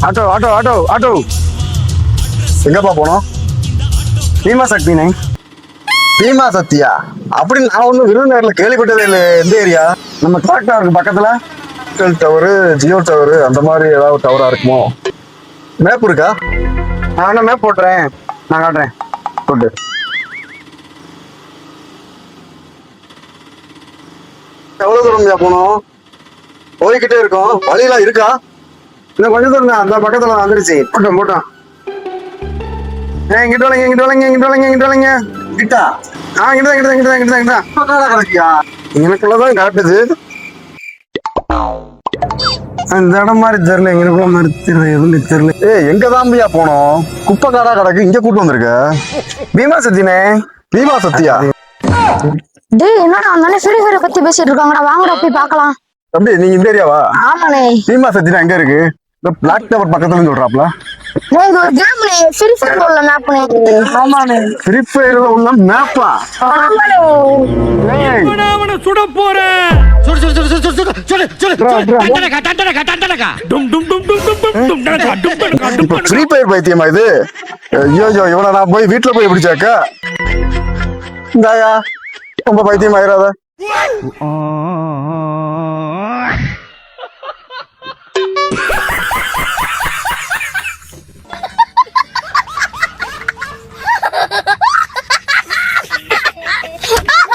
Auto auto auto auto. எங்கப்பா போனோம்? பீமா சக்தினே. பீமா சத்தியா? அப்படி நான் ஒன்றும் விருதுநகர்ல கேள்விப்பட்டதே இல்லை. எந்த ஏரியா? நம்ம கிளாக் டவருக்கு பக்கத்துல. ஏர்டெல் டவரு, ஜியோ டவரு, அந்த மாதிரி ஏதாவது டவரா இருக்குமோ? மேப் இருக்கா? நான் என்ன மேப் போட்டுறேன், நான் காட்டுறேன். போட்டு. எவ்வளவு தூரம் போனோம்? போய்கிட்டே இருக்கோம். வழியெல்லாம் இருக்கா? இன்னும் கொஞ்சம் தூரம் தான், அந்த பக்கத்துல வந்துருச்சு. போட்டோம் போட்டோம். இங்கிட்ட வரலைங்க, இங்கிட்ட வரலைங்க, இங்கிட்ட வரலைங்க, இங்கிட்ட வரலைங்க. கிட்டா? இங்கிட்ட இங்கிட்ட இங்கிட்ட இங்கிட்ட இங்கிட்ட கிடைக்கியா? எனக்குள்ளதான் காட்டுது. இந்த இடம் மாதிரி தெரியல, எங்களுக்குள்ள மாதிரி தெரியல, எதுவும் தெரியல. எங்கதான் போனோம்? குப்பை காடா கிடக்கு, இங்க கூட்டு வந்திருக்க. பீமா சத்தினே. பீமா சத்தியா? டேய் என்னடா அண்ணே ஃப்ரீ ஃபயர் பத்தி பேசிட்டு இருக்காங்கடா, வாங்கடா போய் பார்க்கலாம். அப்படி நீங்க இந்த ஏரியாவா? ஆமாண்ணே. பீமா சத்தினா எங்க இருக்கு? இந்த பிளாக் டவர் பக்கத்துல சொல்றாப்ல. டேய் இது ஒரு கேம்ண்ணே, ஃப்ரீ ஃபயர் உள்ள மேப்ண்ணே. ஆமாண்ணே. ஃப்ரீ ஃபயர்ல உள்ள மேப்பா? ஆமாண்ணே. அவனை சுட போறேன். சுடு சுடு சுடு சுடு சுடு சுடு சுடு டண்டனகா டண்டனகா டண்டனகா டும் டும் டும் டும் டும் டும் டும் டண்டனகா டும் டண்டனகா டும். இப்ப ஃப்ரீ ஃபயர் பைத்தியமா இது? ஐயோ இவனை நான் போய் வீட்டுல போய் பிடிச்சாக்கா? இந்தாயா ரொம்ப பைத்தியம் ஆயிராத.